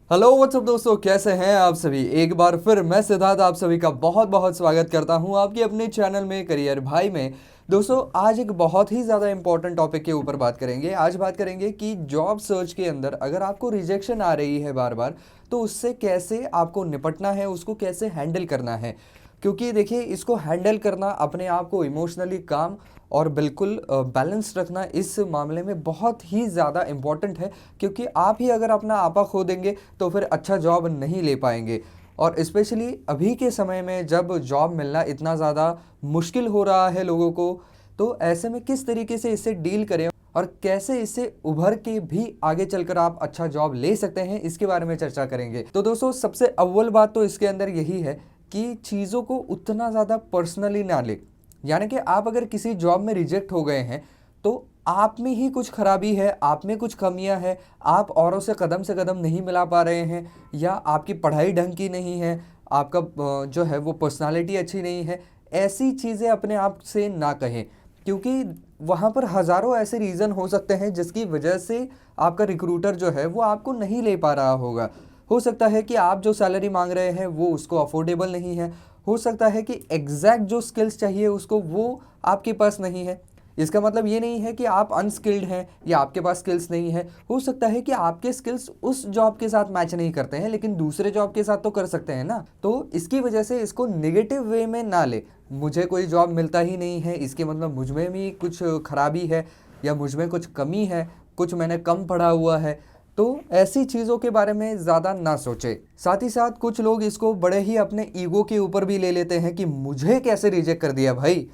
Hello what's up दोस्तों, कैसे हैं आप सभी। एक बार फिर मैं सिद्धार्थ आप सभी का बहुत बहुत स्वागत करता हूं आपके अपने चैनल में करियर भाई में। दोस्तों, आज एक बहुत ही ज़्यादा इंपॉर्टेंट टॉपिक के ऊपर बात करेंगे। आज बात करेंगे कि जॉब सर्च के अंदर अगर आपको रिजेक्शन आ रही है बार बार, तो उससे कैसे आपको निपटना है, उसको कैसे हैंडल करना है। क्योंकि देखिए, इसको हैंडल करना, अपने आप को इमोशनली काम और बिल्कुल बैलेंस रखना इस मामले में बहुत ही ज़्यादा इम्पॉर्टेंट है। क्योंकि आप ही अगर अपना आपा खो देंगे तो फिर अच्छा जॉब नहीं ले पाएंगे। और स्पेशली अभी के समय में जब जॉब मिलना इतना ज़्यादा मुश्किल हो रहा है लोगों को, तो ऐसे में किस तरीके से इससे डील करें और कैसे इससे उभर के भी आगे चलकर आप अच्छा जॉब ले सकते हैं, इसके बारे में चर्चा करेंगे। तो दोस्तों, सबसे अव्वल बात तो इसके अंदर यही है कि चीज़ों को उतना ज़्यादा पर्सनली ना ले। यानी कि आप अगर किसी जॉब में रिजेक्ट हो गए हैं तो आप में ही कुछ खराबी है, आप में कुछ कमियां हैं, आप औरों से कदम नहीं मिला पा रहे हैं, या आपकी पढ़ाई ढंग की नहीं है, आपका जो है वो पर्सनालिटी अच्छी नहीं है। ऐसी चीज़ें अपने आप से ना कहें, क्योंकि वहाँ पर हज़ारों ऐसे रीज़न हो सकते हैं जिसकी वजह से आपका रिक्रूटर जो है वो आपको नहीं ले पा रहा होगा। हो सकता है कि आप जो सैलरी मांग रहे हैं वो उसको अफोर्डेबल नहीं है। हो सकता है कि एग्जैक्ट जो स्किल्स चाहिए उसको वो आपके पास नहीं है। इसका मतलब ये नहीं है कि आप अनस्किल्ड हैं या आपके पास स्किल्स नहीं है। हो सकता है कि आपके स्किल्स उस जॉब के साथ मैच नहीं करते हैं, लेकिन दूसरे जॉब के साथ तो कर सकते हैं ना। तो इसकी वजह से इसको नेगेटिव वे में ना ले। मुझे कोई जॉब मिलता ही नहीं है, इसके मतलब मुझ में भी कुछ खराबी है या मुझ में कुछ कमी है, कुछ मैंने कम पढ़ा हुआ है। तो ऐसी चीज़ों के बारे में ज़्यादा ना सोचे। साथ ही साथ कुछ लोग इसको बड़े ही अपने ईगो के ऊपर भी ले लेते हैं कि मुझे कैसे रिजेक्ट कर दिया भाई,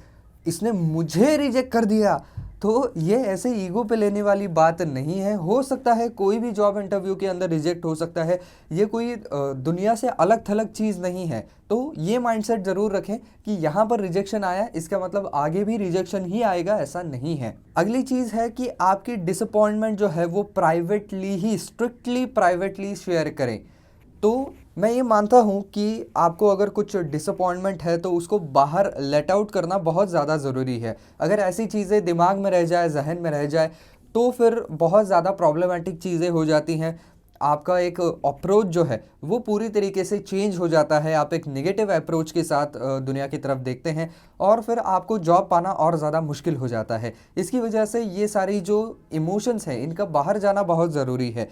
इसने मुझे रिजेक्ट कर दिया। तो ये ऐसे ईगो पे लेने वाली बात नहीं है। हो सकता है कोई भी जॉब इंटरव्यू के अंदर रिजेक्ट हो सकता है, ये कोई दुनिया से अलग थलग चीज़ नहीं है। तो ये माइंडसेट ज़रूर रखें कि यहाँ पर रिजेक्शन आया, इसका मतलब आगे भी रिजेक्शन ही आएगा, ऐसा नहीं है। अगली चीज़ है कि आपकी डिसअपॉइंटमेंट जो है वो प्राइवेटली ही, स्ट्रिक्टली प्राइवेटली शेयर करें। तो मैं ये मानता हूँ कि आपको अगर कुछ डिसअपॉइंटमेंट है तो उसको बाहर लेट आउट करना बहुत ज़्यादा ज़रूरी है। अगर ऐसी चीज़ें दिमाग में रह जाए, जहन में रह जाए, तो फिर बहुत ज़्यादा प्रॉब्लमेटिक चीज़ें हो जाती हैं। आपका एक अप्रोच जो है वो पूरी तरीके से चेंज हो जाता है। आप एक नेगेटिव अप्रोच के साथ दुनिया की तरफ देखते हैं और फिर आपको जॉब पाना और ज़्यादा मुश्किल हो जाता है। इसकी वजह से ये सारी जो इमोशंस हैं इनका बाहर जाना बहुत ज़रूरी है।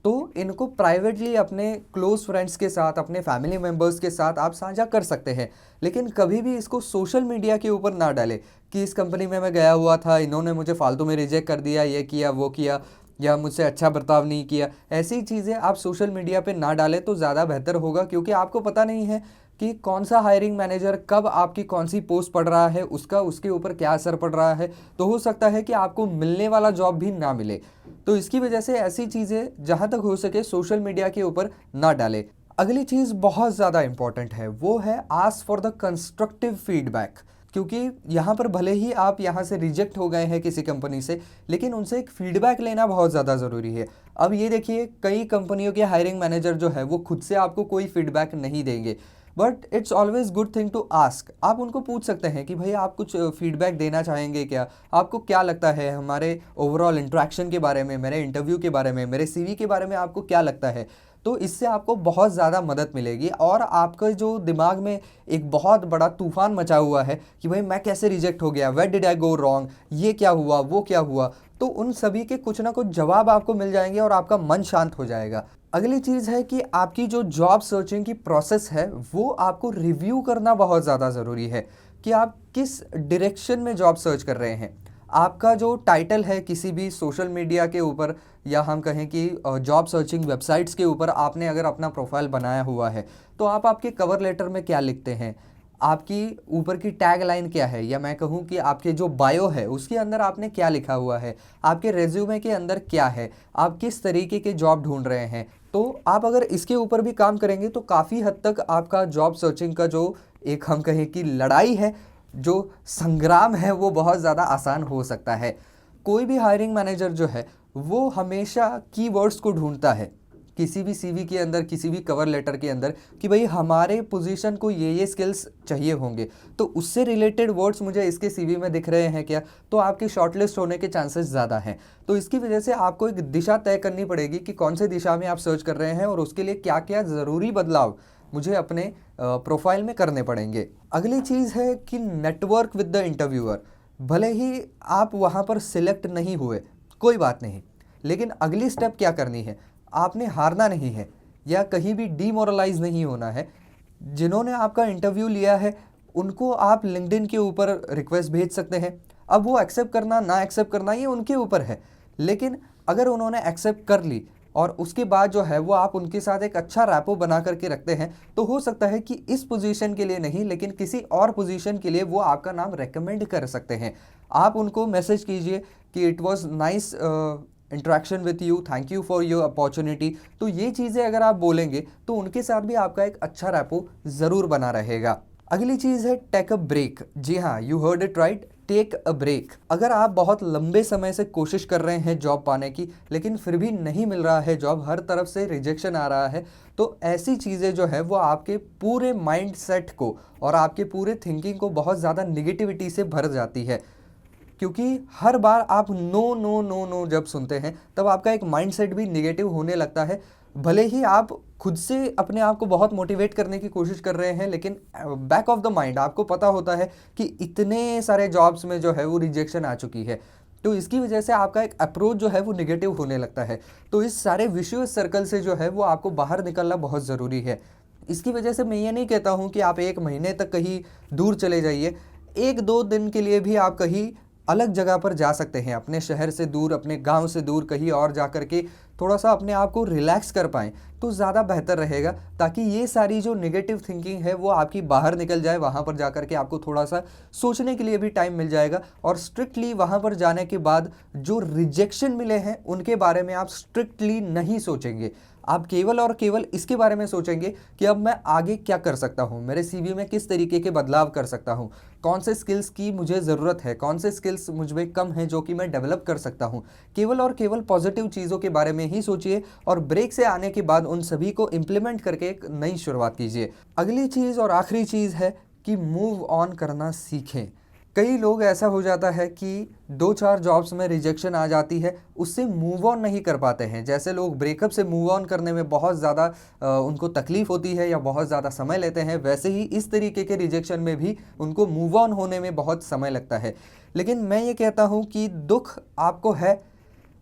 तो इनको प्राइवेटली अपने क्लोज फ्रेंड्स के साथ, अपने फैमिली मेम्बर्स के साथ आप साझा कर सकते हैं। लेकिन कभी भी इसको सोशल मीडिया के ऊपर ना डालें कि इस कंपनी में मैं गया हुआ था, इन्होंने मुझे फालतू में रिजेक्ट कर दिया, ये किया वो किया, या मुझसे अच्छा बर्ताव नहीं किया। ऐसी चीज़ें आप सोशल मीडिया पे ना डालें तो ज़्यादा बेहतर होगा। क्योंकि आपको पता नहीं है कि कौन सा हायरिंग मैनेजर कब आपकी कौन सी पोस्ट पढ़ रहा है, उसका उसके ऊपर क्या असर पड़ रहा है। तो हो सकता है कि आपको मिलने वाला जॉब भी ना मिले। तो इसकी वजह से ऐसी चीज़ें जहाँ तक हो सके सोशल मीडिया के ऊपर ना डालें। अगली चीज़ बहुत ज़्यादा इंपॉर्टेंट है, वो है ask for the constructive feedback. क्योंकि यहाँ पर भले ही आप यहाँ से रिजेक्ट हो गए हैं किसी कंपनी से, लेकिन उनसे एक फीडबैक लेना बहुत ज़्यादा ज़रूरी है। अब ये देखिए, कई कंपनियों के हायरिंग मैनेजर जो है वो खुद से आपको कोई फीडबैक नहीं देंगे, but it's always good thing to ask. आप उनको पूछ सकते हैं कि भाई आप कुछ फीडबैक देना चाहेंगे क्या, आपको क्या लगता है हमारे ओवरऑल इंट्रैक्शन के बारे में, मेरे इंटरव्यू के बारे में, मेरे सीवी के बारे में आपको क्या लगता है। तो इससे आपको बहुत ज़्यादा मदद मिलेगी और आपका जो दिमाग में एक बहुत बड़ा तूफान मचा हुआ है कि भाई मैं कैसे रिजेक्ट हो गया, where did I go wrong, ये क्या हुआ वो क्या हुआ, तो उन सभी के कुछ ना कुछ जवाब आपको मिल जाएंगे और आपका मन शांत हो जाएगा। अगली चीज़ है कि आपकी जो जॉब सर्चिंग की प्रोसेस है वो आपको रिव्यू करना बहुत ज़्यादा ज़रूरी है कि आप किस डायरेक्शन में जॉब सर्च कर रहे हैं। आपका जो टाइटल है किसी भी सोशल मीडिया के ऊपर, या हम कहें कि जॉब सर्चिंग वेबसाइट्स के ऊपर आपने अगर अपना प्रोफाइल बनाया हुआ है, तो आप आपके कवर लेटर में क्या लिखते हैं, आपकी ऊपर की टैग लाइन क्या है, या मैं कहूँ कि आपके जो बायो है उसके अंदर आपने क्या लिखा हुआ है, आपके रेज्यूमे के अंदर क्या है, आप किस तरीके के जॉब ढूंढ रहे हैं। तो आप अगर इसके ऊपर भी काम करेंगे तो काफ़ी हद तक आपका जॉब सर्चिंग का जो एक हम कहें कि लड़ाई है, जो संग्राम है, वो बहुत ज़्यादा आसान हो सकता है। कोई भी हायरिंग मैनेजर जो है वो हमेशा कीवर्ड्स को ढूंढता है किसी भी सीवी के अंदर, किसी भी कवर लेटर के अंदर कि भाई हमारे पोजीशन को ये स्किल्स चाहिए होंगे, तो उससे रिलेटेड वर्ड्स मुझे इसके सीवी में दिख रहे हैं क्या, तो आपके शॉर्टलिस्ट होने के चांसेस ज़्यादा हैं। तो इसकी वजह से आपको एक दिशा तय करनी पड़ेगी कि कौन से दिशा में आप सर्च कर रहे हैं और उसके लिए क्या क्या ज़रूरी बदलाव मुझे अपने प्रोफाइल में करने पड़ेंगे। अगली चीज़ है कि नेटवर्क विद द इंटरव्यूअर। भले ही आप वहाँ पर सिलेक्ट नहीं हुए, कोई बात नहीं, लेकिन अगली स्टेप क्या करनी है, आपने हारना नहीं है या कहीं भी डीमोरलाइज नहीं होना है। जिन्होंने आपका इंटरव्यू लिया है उनको आप लिंक्डइन के ऊपर रिक्वेस्ट भेज सकते हैं। अब वो एक्सेप्ट करना ना एक्सेप्ट करना ये उनके ऊपर है, लेकिन अगर उन्होंने एक्सेप्ट कर ली और उसके बाद जो है वो आप उनके साथ एक अच्छा रैपो बना करके रखते हैं, तो हो सकता है कि इस पोजीशन के लिए नहीं लेकिन किसी और पोजीशन के लिए वो आपका नाम रेकमेंड कर सकते हैं। आप उनको मैसेज कीजिए कि it was nice interaction with you, thank you for your opportunity. तो ये चीज़ें अगर आप बोलेंगे तो उनके साथ भी आपका एक अच्छा रैपो ज़रूर बना रहेगा। अगली चीज़ है टेक अ ब्रेक। जी हाँ, you heard it right, take a break. अगर आप बहुत लंबे समय से कोशिश कर रहे हैं जॉब पाने की लेकिन फिर भी नहीं मिल रहा है जॉब, हर तरफ से रिजेक्शन आ रहा है, तो ऐसी चीज़ें जो है वो आपके पूरे माइंड सेट को और आपके पूरे थिंकिंग को बहुत ज़्यादा निगेटिविटी से भर जाती है। क्योंकि हर बार आप नो नो नो नो जब सुनते हैं तब आपका एक माइंडसेट भी निगेटिव होने लगता है। भले ही आप खुद से अपने आप को बहुत मोटिवेट करने की कोशिश कर रहे हैं, लेकिन बैक ऑफ द माइंड आपको पता होता है कि इतने सारे जॉब्स में जो है वो रिजेक्शन आ चुकी है, तो इसकी वजह से आपका एक अप्रोच जो है वो निगेटिव होने लगता है। तो इस सारे विशियस सर्कल से जो है वो आपको बाहर निकलना बहुत ज़रूरी है। इसकी वजह से मैं ये नहीं कहता हूँ कि आप 1 महीने तक कहीं दूर चले जाइए, 1-2 दिन के लिए भी आप कहीं अलग जगह पर जा सकते हैं, अपने शहर से दूर, अपने गांव से दूर कहीं और जा कर के थोड़ा सा अपने आप को रिलैक्स कर पाएँ तो ज़्यादा बेहतर रहेगा, ताकि ये सारी जो नेगेटिव थिंकिंग है वो आपकी बाहर निकल जाए। वहाँ पर जा कर के आपको थोड़ा सा सोचने के लिए भी टाइम मिल जाएगा और स्ट्रिक्टली वहाँ पर जाने के बाद जो रिजेक्शन मिले हैं उनके बारे में आप स्ट्रिक्टली नहीं सोचेंगे। आप केवल और केवल इसके बारे में सोचेंगे कि अब मैं आगे क्या कर सकता हूँ, मेरे सीवी में किस तरीके के बदलाव कर सकता हूँ, कौन से स्किल्स की मुझे ज़रूरत है, कौन से स्किल्स मुझ में कम हैं जो कि मैं डेवलप कर सकता हूँ। केवल और केवल पॉजिटिव चीज़ों के बारे में ही सोचिए और ब्रेक से आने के बाद उन सभी को इम्प्लीमेंट करके एक नई शुरुआत कीजिए। अगली चीज़ और आखिरी चीज़ है कि मूव ऑन करना सीखें। कई लोग ऐसा हो जाता है कि 2-4 जॉब्स में रिजेक्शन आ जाती है, उससे मूव ऑन नहीं कर पाते हैं। जैसे लोग ब्रेकअप से मूव ऑन करने में बहुत ज़्यादा उनको तकलीफ़ होती है या बहुत ज़्यादा समय लेते हैं, वैसे ही इस तरीके के रिजेक्शन में भी उनको मूव ऑन होने में बहुत समय लगता है। लेकिन मैं ये कहता हूँ कि दुख आपको है,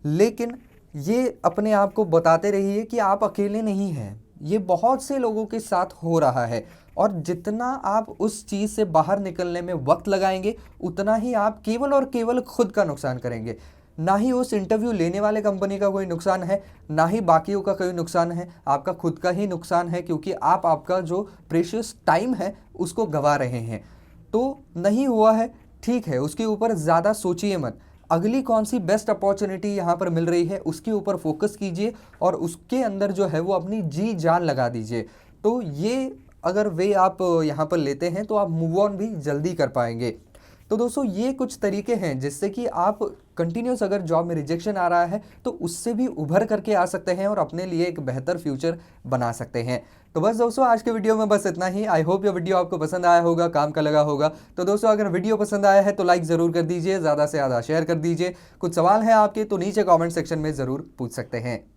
लेकिन ये अपने आप को बताते रहिए कि आप अकेले नहीं हैं। ये बहुत से लोगों के साथ हो रहा है और जितना आप उस चीज़ से बाहर निकलने में वक्त लगाएंगे उतना ही आप केवल और केवल खुद का नुकसान करेंगे। ना ही उस इंटरव्यू लेने वाले कंपनी का कोई नुकसान है, ना ही बाकियों का कोई नुकसान है, आपका खुद का ही नुकसान है, क्योंकि आप आपका जो प्रेशियस टाइम है उसको गंवा रहे हैं। तो नहीं हुआ है, ठीक है, उसके ऊपर ज़्यादा सोचिए मत। अगली कौन सी बेस्ट अपॉर्चुनिटी यहाँ पर मिल रही है उसके ऊपर फोकस कीजिए और उसके अंदर जो है वो अपनी जी जान लगा दीजिए। तो ये अगर वे आप यहाँ पर लेते हैं तो आप मूव ऑन भी जल्दी कर पाएंगे। तो दोस्तों ये कुछ तरीके हैं जिससे कि आप कंटिन्यूस अगर जॉब में रिजेक्शन आ रहा है तो उससे भी उभर करके आ सकते हैं और अपने लिए एक बेहतर फ्यूचर बना सकते हैं। तो बस दोस्तों आज के वीडियो में बस इतना ही। आई होप ये वीडियो आपको पसंद आया होगा, काम का लगा होगा। तो दोस्तों अगर वीडियो पसंद आया है तो लाइक ज़रूर कर दीजिए, ज़्यादा से ज़्यादा शेयर कर दीजिए। कुछ सवाल है आपके तो नीचे कॉमेंट सेक्शन में ज़रूर पूछ सकते हैं।